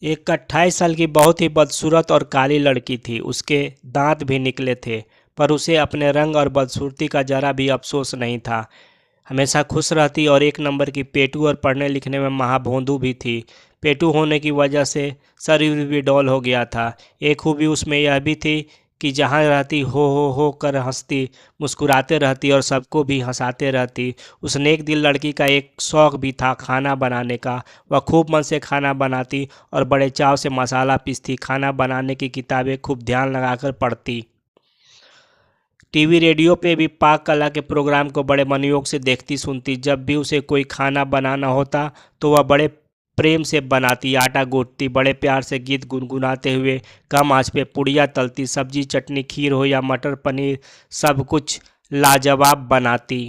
एक 28 साल की बहुत ही बदसूरत और काली लड़की थी। उसके दांत भी निकले थे, पर उसे अपने रंग और बदसूरती का जरा भी अफसोस नहीं था। हमेशा खुश रहती और एक नंबर की पेटू और पढ़ने लिखने में महाभोंदू भी थी। पेटू होने की वजह से शरीर भी डौल हो गया था। एक खूबी उसमें यह भी थी कि जहाँ रहती हो कर हंसती, मुस्कुराते रहती और सबको भी हंसाते रहती। उस नेक दिल लड़की का एक शौक़ भी था खाना बनाने का। वह खूब मन से खाना बनाती और बड़े चाव से मसाला पीसती। खाना बनाने की किताबें खूब ध्यान लगाकर पढ़ती। टीवी रेडियो पे भी पाक कला के प्रोग्राम को बड़े मनोयोग से देखती सुनती। जब भी उसे कोई खाना बनाना होता तो वह बड़े प्रेम से बनाती। आटा गूंथती, बड़े प्यार से गीत गुनगुनाते हुए कम आंच पे पुड़िया तलती। सब्जी, चटनी, खीर हो या मटर पनीर, सब कुछ लाजवाब बनाती।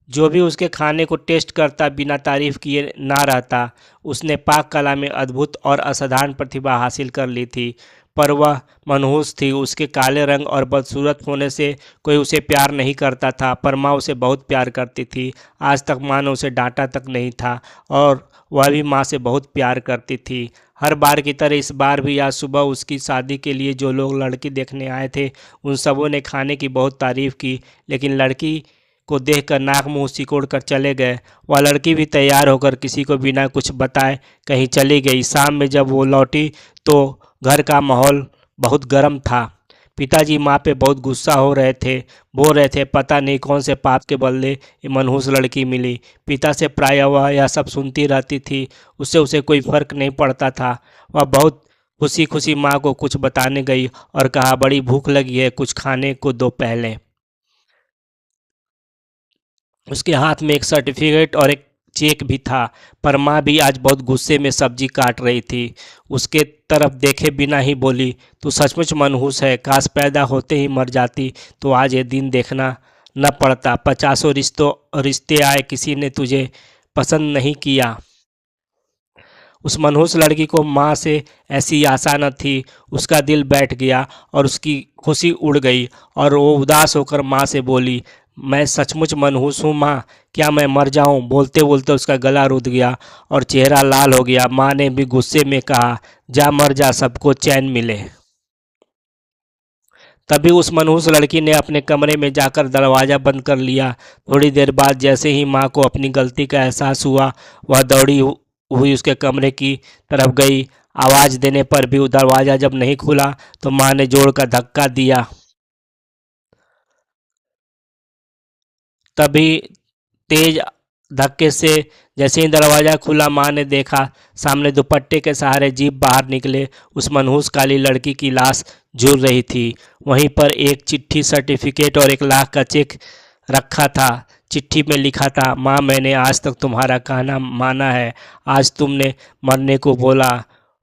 जो भी उसके खाने को टेस्ट करता बिना तारीफ किए ना रहता। उसने पाक कला में अद्भुत और असाधारण प्रतिभा हासिल कर ली थी, पर वह मनहूस थी। उसके काले रंग और बदसूरत होने से कोई उसे प्यार नहीं करता था, पर माँ उसे बहुत प्यार करती थी। आज तक माँ ने उसे डांटा तक नहीं था और वह भी माँ से बहुत प्यार करती थी। हर बार की तरह इस बार भी आज सुबह उसकी शादी के लिए जो लोग लड़की देखने आए थे, उन सबों ने खाने की बहुत तारीफ की, लेकिन लड़की को देखकर नाक मुंह सिकोड़ कर चले गए। वह लड़की भी तैयार होकर किसी को बिना कुछ बताए कहीं चली गई। शाम में जब वो लौटी तो घर का माहौल बहुत गर्म था। पिताजी माँ पे बहुत गुस्सा हो रहे थे, बोल रहे थे पता नहीं कौन से पाप के बदले ये मनहूस लड़की मिली। पिता से प्रायः वह यह सब सुनती रहती थी। उससे उसे कोई फर्क नहीं पड़ता था। वह बहुत खुशी खुशी माँ को कुछ बताने गई और कहा बड़ी भूख लगी है, कुछ खाने को दो पहले। उसके हाथ में एक सर्टिफिकेट और एक चेक भी था, पर माँ भी आज बहुत गुस्से में सब्जी काट रही थी। उसके तरफ देखे बिना ही बोली, तू सचमुच मनहूस है। काश पैदा होते ही मर जाती तो आज ये दिन देखना न पड़ता। 50 रिश्ते आए, किसी ने तुझे पसंद नहीं किया। उस मनहूस लड़की को माँ से ऐसी आशा न थी। उसका दिल बैठ गया और उसकी खुशी उड़ गई और वो उदास होकर माँ से बोली, मैं सचमुच मनहूस हूँ माँ, क्या मैं मर जाऊँ? बोलते बोलते उसका गला रुध गया और चेहरा लाल हो गया। माँ ने भी गुस्से में कहा, जा मर जा, सबको चैन मिले। तभी उस मनहूस लड़की ने अपने कमरे में जाकर दरवाज़ा बंद कर लिया। थोड़ी देर बाद जैसे ही माँ को अपनी गलती का एहसास हुआ, वह दौड़ी हुई उसके कमरे की तरफ गई। आवाज़ देने पर भी वो दरवाज़ा जब नहीं खुला तो माँ ने जोर का धक्का दिया। तभी तेज धक्के से जैसे ही दरवाज़ा खुला, माँ ने देखा सामने दुपट्टे के सहारे जीप बाहर निकले उस मनहूस काली लड़की की लाश झूल रही थी। वहीं पर एक चिट्ठी, सर्टिफिकेट और 1 लाख का चेक रखा था। चिट्ठी में लिखा था, माँ मैंने आज तक तुम्हारा कहना माना है। आज तुमने मरने को बोला,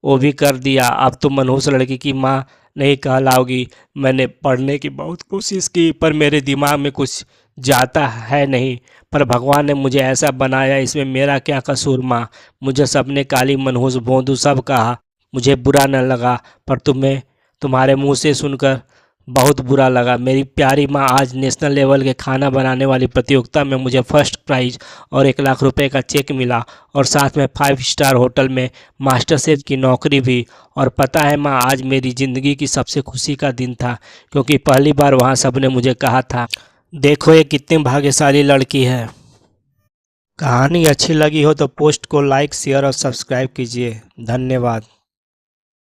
वो भी कर दिया। अब तुम मनहूस लड़की की माँ नहीं कहलाओगी। मैंने पढ़ने की बहुत कोशिश की, पर मेरे दिमाग में कुछ जाता है नहीं। पर भगवान ने मुझे ऐसा बनाया, इसमें मेरा क्या कसूर माँ? मुझे सबने काली, मनहूस, भोंदू सब कहा। मुझे बुरा न लगा, पर तुम्हें तुम्हारे मुंह से सुनकर बहुत बुरा लगा। मेरी प्यारी माँ, आज नेशनल लेवल के खाना बनाने वाली प्रतियोगिता में मुझे फर्स्ट प्राइज और 1 लाख रुपए का चेक मिला और साथ में 5 स्टार होटल में मास्टर शेफ की नौकरी भी। और पता है माँ, आज मेरी ज़िंदगी की सबसे खुशी का दिन था, क्योंकि पहली बार वहाँ सबने मुझे कहा था, देखो ये कितनी भाग्यशाली लड़की है। कहानी अच्छी लगी हो तो पोस्ट को लाइक, शेयर और सब्सक्राइब कीजिए। धन्यवाद।